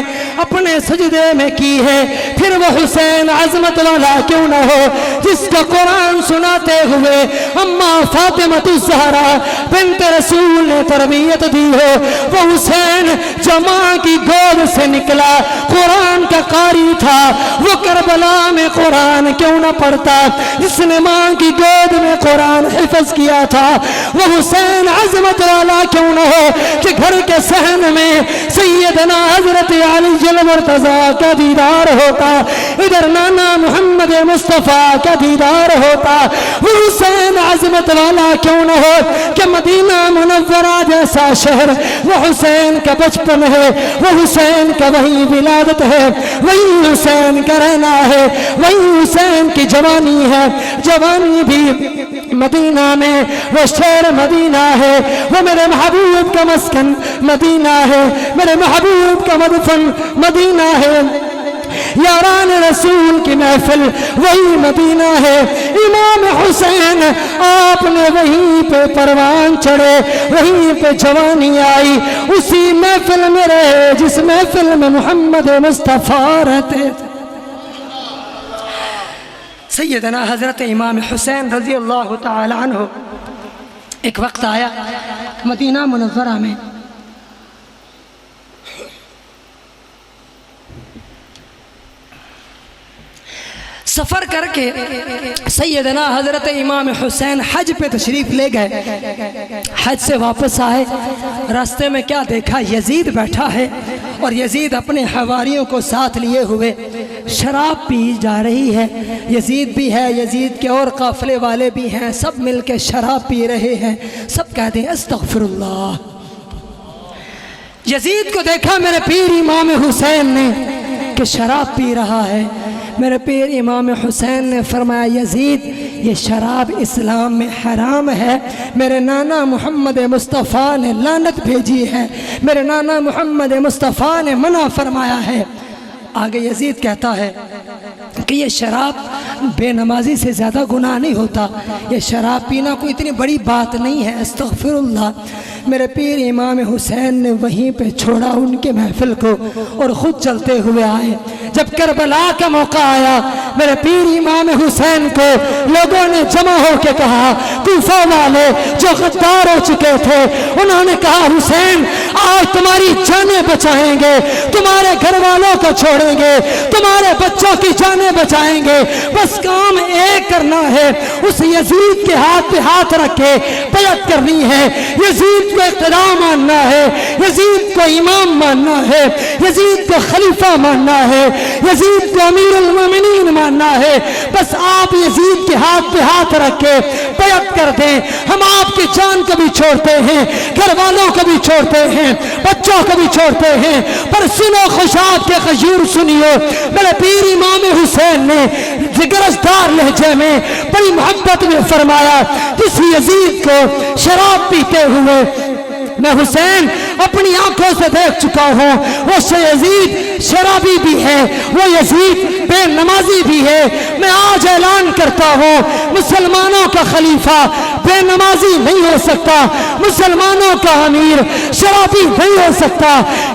اپنے سجدے میں کی ہے۔ پھر وہ حسین عظمت والا کیوں نہ ہو جس کا قرآن سناتے ہوئے اماں فاطمہ الزہرا بنت رسول نے تربیت دی ہو۔ وہ حسین جو ماں کی گود سے نکلا قرآن کا قاری تھا، وہ کربلا میں قرآن کیوں نہ پڑھتا جس نے ماں کی گود میں قرآن حفظ کیا تھا۔ وہ حسین عظمت والا کیوں نہ ہو کہ گھر کے صحن میں سیدنا حضرت علی المرتضیٰ کا دیدار ہوتا، ادھر نانا محمد مصطفیٰ کا دیدار ہوتا۔ وہ حسین عظمت والا کیوں نہ ہو کہ مدینہ منورہ جیسا شہر وہ حسین کا بچپن ہے، وہ حسین کا وہی ولادت ہے، وہی حسین کا رہنا ہے، وہی حسین کی جوانی ہے، جوانی بھی مدینہ میں، وہ شہر مدینہ ہے، وہ میرے محبوب کا مسکن مدینہ ہے، میرے محبوب کا مدفن مدینہ ہے، یاران رسول کی محفل وہی مدینہ ہے۔ امام حسین آپ نے وہیں پہ پروان چڑھے، وہیں پہ جوانی آئی، اسی محفل میں رہے جس محفل میں محمد مصطفیٰ رہتے تھے۔ سیدنا حضرت امام حسین رضی اللہ تعالی عنہ ایک وقت آیا مدینہ منورہ میں، سفر کر کے سیدنا حضرت امام حسین حج پہ تشریف لے گئے۔ حج سے واپس آئے، راستے میں کیا دیکھا؟ یزید بیٹھا ہے اور یزید اپنے حواریوں کو ساتھ لیے ہوئے شراب پی جا رہی ہے۔ یزید بھی ہے، یزید کے اور قافلے والے بھی ہیں، سب مل کے شراب پی رہے ہیں۔ سب کہتے ہیں استغفر اللہ۔ یزید کو دیکھا میرے پیر امام حسین نے کہ شراب پی رہا ہے۔ میرے پیر امام حسین نے فرمایا یزید یہ شراب اسلام میں حرام ہے، میرے نانا محمد مصطفیٰ نے لعنت بھیجی ہے، میرے نانا محمد مصطفیٰ نے منع فرمایا ہے۔ آگے یزید کہتا ہے کہ یہ شراب بے نمازی سے زیادہ گناہ نہیں ہوتا، یہ شراب پینا کوئی اتنی بڑی بات نہیں ہے، استغفر اللہ۔ میرے پیر امام حسین نے وہیں پہ چھوڑا ان کے محفل کو اور خود چلتے ہوئے آئے۔ جب کربلا کا موقع آیا میرے پیر امام حسین کو لوگوں نے جمع ہو کے کہا، کوفہ والے جو غدار ہو چکے تھے انہوں نے کہا حسین آج تمہاری جانیں بچائیں گے، تمہارے گھر والوں کو چھوڑیں گے، تمہارے بچوں کی جانیں بچائیں گے، بس کام ایک کرنا ہے، اس یزید کے ہاتھ پہ ہاتھ رکھ کے بیعت کرنی ہے، یزید کو اقتداء ماننا ہے، یزید کو امام ماننا ہے، یزید کو خلیفہ ماننا ہے، یزید کو امیر المومنین ماننا ہے، بس آپ یزید کے ہاتھ پہ ہاتھ رکھ کے بیعت کر دیں، ہم آپ کی جان کو بھی چھوڑتے ہیں، گھر والوں کو بھی چھوڑتے ہیں، بچوں کو بھی چھوڑتے ہیں، پر سنو خوشاب کے خجور سنیو۔ میرے پیر امام حسین نے گرجدار لہجے میں بڑی محبت میں فرمایا جس یزید کو شراب پیتے ہوئے میں حسین اپنی آنکھوں سے دیکھ چکا ہوں، وہ یزید شرابی بھی ہے، وہ یزید بے نمازی بھی ہے، میں آج اعلان کرتا ہوں مسلمانوں کا خلیفہ بے نمازی نہیں ہو سکتا، مسلمانوں کا امیر شرابی نہیں ہو سکتا۔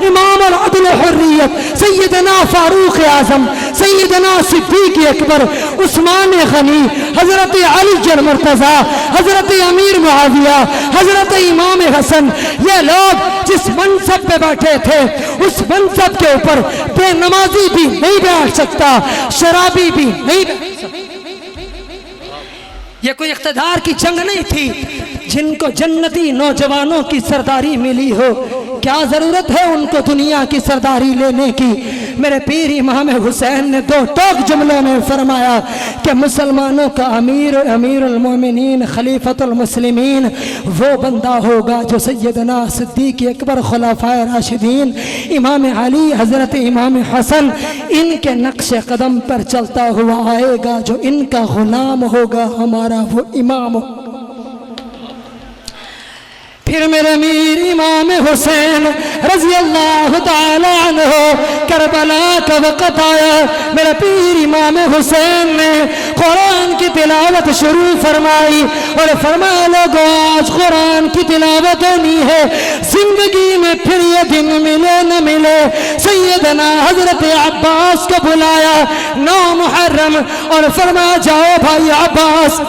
امام العدل حریت سیدنا فاروق اعظم، سیدنا صدیق اکبر، عثمان غنی، حضرت علی المرتضی، حضرت امیر معاویہ، حضرت امام حسن، یہ لوگ جس منصب پہ بیٹھے تھے اس منصب کے اوپر بے نمازی بھی نہیں بیٹھ سکتا، شرابی بھی نہیں بیٹھ سکتا۔ یہ کوئی اقتدار کی جنگ نہیں تھی جن کو جنتی نوجوانوں کی سرداری ملی ہو، کیا ضرورت ہے ان کو دنیا کی سرداری لینے کی۔ میرے پیر امام حسین نے دو ٹوک جملوں میں فرمایا کہ مسلمانوں کا امیر المومنین خلیفۃ المسلمین وہ بندہ ہوگا جو سیدنا صدیق اکبر، خلفائے راشدین، امام علی، حضرت امام حسن ان کے نقش قدم پر چلتا ہوا آئے گا، جو ان کا غلام ہوگا ہمارا وہ امام ہوگا۔ پھر میرے امیر امام حسین رضی اللہ تعالی عنہ کربلا کا وقت آیا، میرے پیر امام حسین نے قرآن کی تلاوت شروع فرمائی اور فرمایا لوگوں آج قرآن کی تلاوت ہونی ہے، زندگی میں پھر یہ دن ملے نہ ملے۔ سیدنا حضرت عباس کو بلایا 9 محرم اور فرمایا جاؤ بھائی عباس،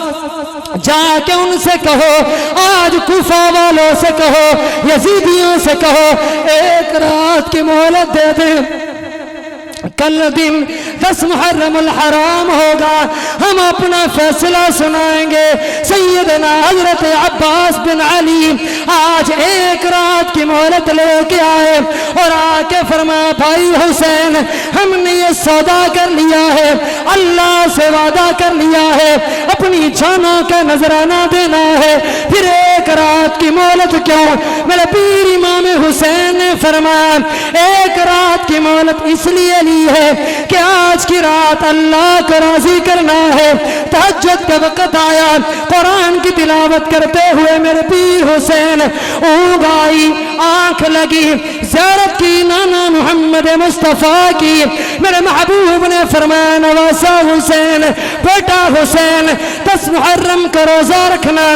جا کے ان سے کہو آج کوفہ والوں سے کہو، یزیدیوں سے کہو ایک رات کی مہلت دے دیں، کل دن 10 محرم الحرام ہوگا، ہم اپنا فیصلہ سنائیں گے۔ سیدنا حضرت عباس بن علی آج ایک رات کی مہلت لے کے آئے اور آ کے فرمایا بھائی حسین ہم نے یہ سودا کر لیا ہے، اللہ سے وعدہ کر لیا ہے، اپنی جانوں کا نذرانہ دینا ہے، پھر ایک رات کی مہلت کیوں؟ میرے پیر امام حسین نے فرمایا ایک رات کی مہلت اس لیے لی ہے کہ آج کی رات اللہ کو راضی کرنا ہے۔ تہجد کا وقت آیا، قرآن کی تلاوت کرتے ہوئے میرے پیر حسین اونگ آئی، آنکھ لگی، زیارت کی نانا محمد مصطفیٰ کی۔ میرے محبوب نے فرمایا نواسا حسین، بیٹا حسین 10 محرم کا روزہ رکھنا،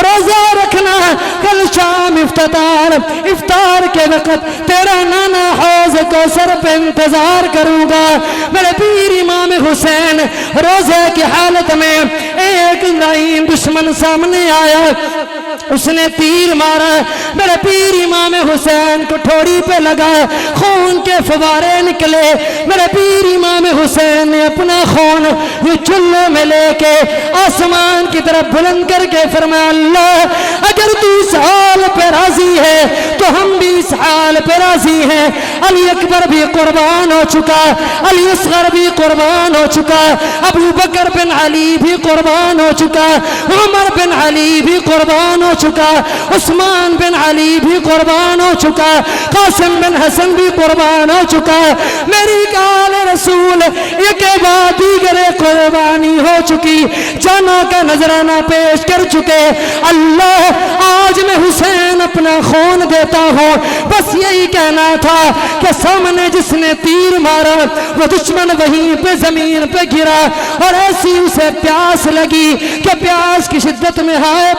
روزہ رکھنا، کل شام افطار کے وقت تیرا نانا حوض کوثر پہ انتظار کروں گا۔ میرے پیر امام حسین روزے کی حالت میں ایک لعین دشمن سامنے آیا، اس نے تیر مارا، میرے پیر امام حسین کو ٹھوڑی پہ لگا، خون کے فوارے نکلے۔ میرے پیر امام حسین نے اپنا خون یہ چلوں میں لے کے آسمان کی طرف بلند کر کے فرمایا اللہ اگر تو اس حال پہ راضی ہے تو ہم بھی اس حال پہ راضی ہیں۔ علی اکبر بھی قربان ہو چکا، علی اصغر بھی قربان ہو چکا، ابو بکر بن علی بھی قربان ہو چکا، عمر بن علی بھی قربان ہو چکا، عثمان بن علی بھی قربان ہو چکا، قاسم بن حسن بھی قربان ہو چکا، میری کال رسول ایک بعد دیگر قربانی ہو چکی، جانوں کا نذرانہ پیش کر چکے۔ اللہ آج میں حسین اپنا خون دیتا ہوں، بس یہی کہنا تھا کہ سامنے جس نے تیر مارا وہ دشمن وہیں پہ زمین پہ گرا، اور ایسی اسے پیاس لگی کہ پیاس کی شدت میں ہائے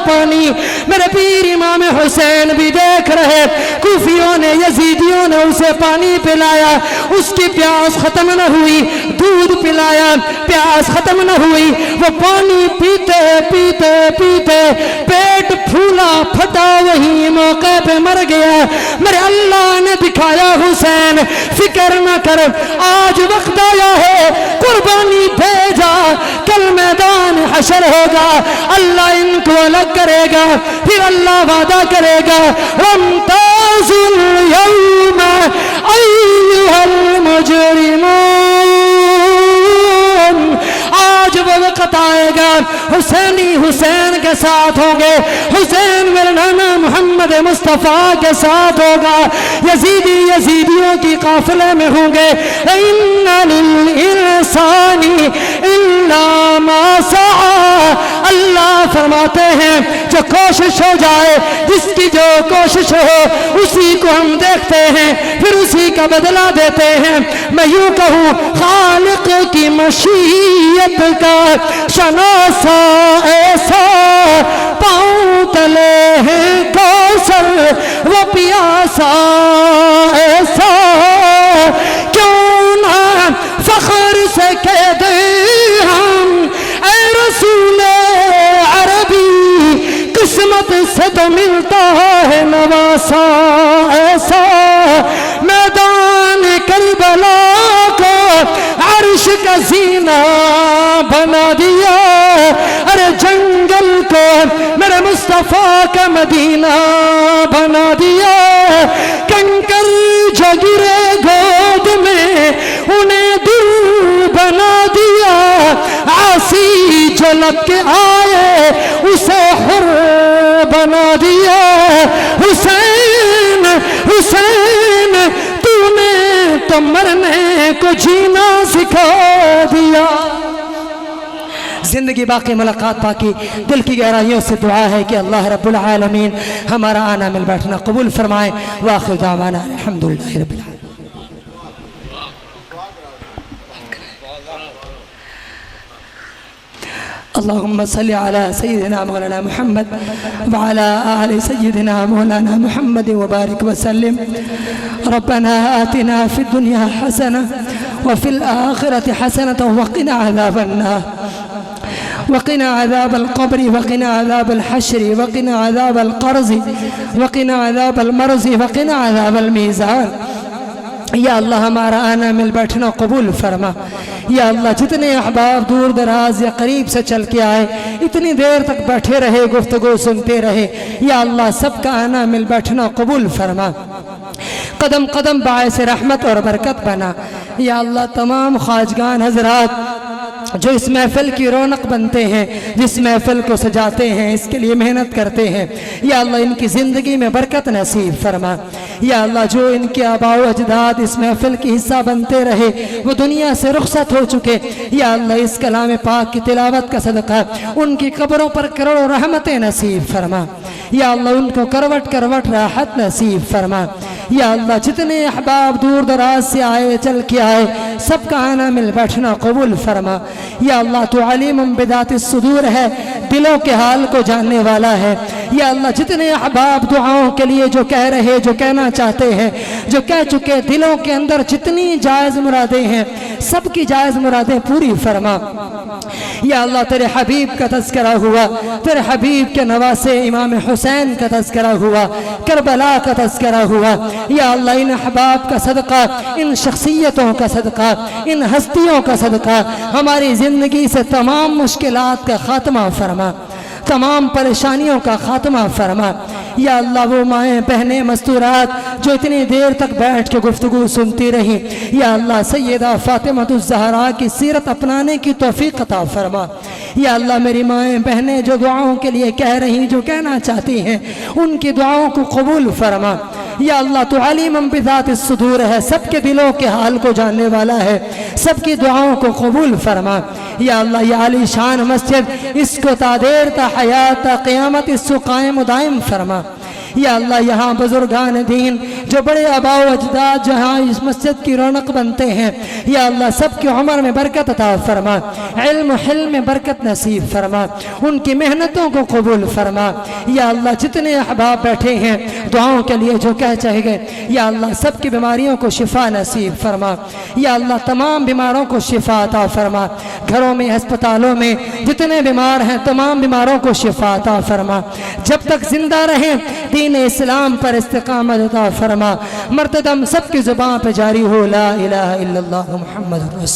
پانی۔ میرے پیر امام حسین بھی دیکھ رہے، کوفیوں نے یزیدیوں نے اسے پانی پلایا، اس کی پیاس ختم نہ ہوئی، دودھ پلایا، پیاس ختم نہ ہوئی، وہ پانی پیتے پیتے پیتے پیٹ پھولا پھٹا، وہی موقع پہ مر گیا۔ میرے اللہ نے دکھایا حسین فکر نہ کر، آج وقت آیا ہے قربانی دے جا، کل میدان حشر ہوگا، اللہ ان کو الگ کرے گا، پھر اللہ وعدہ کرے گا وَامْتَازُوا الْيَوْمَ أَيُّهَا الْمُجْرِمُونَ۔ آج وہ وقت آئے گا حسینی حسین کے ساتھ ہوں گے، حسین میرے نانا محمد مصطفیٰ کے ساتھ ہوگا، یزیدی یزیدیوں کی قافلے میں ہوں گے۔ إِنَّ لِلْإِنسَانِ إِلَّا مَا سَعَى، اللہ فرماتے ہیں جو کوشش ہو جائے، جس کی جو کوشش ہو اسی کو ہم دیکھتے ہیں، پھر اسی کا بدلہ دیتے ہیں۔ میں یوں کہوں خالق کی مشیت کا شناسا ایسا، پاؤں تلے ہیں کوثر وہ پیاسا ایسا، کیوں نہ فخر سے کہہ دیں ہم اے رسول عربی، قسمت سے تو ملتا ہے نواسا ایسا، میدان کربلا کو عرش کا زینہ بنا دیا، ارے جنگل کو میرے مصطفیٰ کا مدینہ بنا دیا، کنکر جو گرے گود میں انہیں دل بنا دیا، عاصی جو لگ کے آئے اسے حر بنا دیا۔ حسین حسین تو نے تو مرنے کو جینا سکھا دیا۔ زندگی باقی ملاقات باقی، دل کی گہرائیوں سے دعا ہے کہ اللہ رب العالمین ہمارا آنا مل بیٹھنا قبول فرمائے۔ وآخر دعوانا الحمدللہ رب العالمین۔ اللهم صل على سيدنا مولانا محمد وعلى آل سيدنا مولانا محمد وبارك وسلم. ربنا آتنا في الدنيا حسنة وفي الآخرة حسنة وقنا عذاب النار وقنا عذاب القبر وقنا عذاب الحشر وقنا عذاب القرز وقنا عذاب المرز وقنا عذاب الميزان. یا اللہ ہمارا آنا مل بیٹھنا قبول فرما. یا اللہ جتنے احباب دور دراز یا قریب سے چل کے آئے اتنی دیر تک بیٹھے رہے گفتگو سنتے رہے، یا اللہ سب کا آنا مل بیٹھنا قبول فرما. قدم قدم باعث رحمت اور برکت بنا. یا اللہ تمام خواجگان حضرات جو اس محفل کی رونق بنتے ہیں، جس محفل کو سجاتے ہیں، اس کے لیے محنت کرتے ہیں، یا اللہ ان کی زندگی میں برکت نصیب فرما. یا اللہ جو ان کے آباء و اجداد اس محفل کی حصہ بنتے رہے وہ دنیا سے رخصت ہو چکے، یا اللہ اس کلام پاک کی تلاوت کا صدقہ ان کی قبروں پر کروڑوں رحمتیں نصیب فرما. یا اللہ ان کو کروٹ کروٹ راحت نصیب فرما. یا اللہ جتنے احباب دور دراز سے آئے چل کے آئے سب کا آنا مل بیٹھنا قبول فرما. یا اللہ تو علیم بذات الصدور ہے، دلوں کے حال کو جاننے والا ہے. یا اللہ جتنے احباب دعاؤں کے لیے جو کہہ رہے، جو کہنا چاہتے ہیں، جو کہہ چکے، دلوں کے اندر جتنی جائز مرادیں ہیں سب کی جائز مرادیں پوری فرما. یا اللہ تیرے حبیب کا تذکرہ ہوا، تیرے حبیب کے نواسے امام حسین کا تذکرہ ہوا، کربلا کا تذکرہ ہوا. یا اللہ ان احباب کا صدقہ، ان شخصیتوں کا صدقہ، ان ہستیوں کا صدقہ ہماری زندگی سے تمام مشکلات کا خاتمہ فرما. تمام پریشانیوں کا خاتمہ فرما۔ یا اللہ وہ مائیں بہنیں مستورات جو اتنی دیر تک بیٹھ کے گفتگو سنتی رہیں، یا اللہ سیدہ فاطمہ الزہرا کی سیرت اپنانے کی توفیق عطا فرما۔ یا اللہ میری مائیں بہنیں جو دعاؤں کے لیے کہہ رہی، جو کہنا چاہتی ہیں، ان کی دعاؤں کو قبول فرما۔ یا اللہ تو علیم بذات الصدور ہے، سب کے دلوں کے حال کو جاننے والا ہے، سب کی دعاؤں کو قبول فرما۔ یا اللہ یہ عالی شان مسجد اس کو تا دیر تا حیات تا قیامت اس کو قائم و دائم فرما۔ یا اللہ یہاں بزرگان دین جو بڑے آباء و اجداد جہاں اس مسجد کی رونق بنتے ہیں، یا اللہ سب کی عمر میں برکت عطا فرما، علم و حلم میں برکت نصیب فرما، ان کی محنتوں کو قبول فرما۔ یا اللہ جتنے احباب بیٹھے ہیں دعاؤں کے لیے جو کہہ چاہے گئے، یا اللہ سب کی بیماریوں کو شفا نصیب فرما۔ یا اللہ تمام بیماروں کو شفا عطا فرما، گھروں میں ہسپتالوں میں جتنے بیمار ہیں تمام بیماروں کو شفا عطا فرما۔ جب تک زندہ رہیں دین اسلام پر استقامت عطا فرما، مرتدم سب کی زبان پہ جاری ہو لا الہ الا اللہ محمد رسول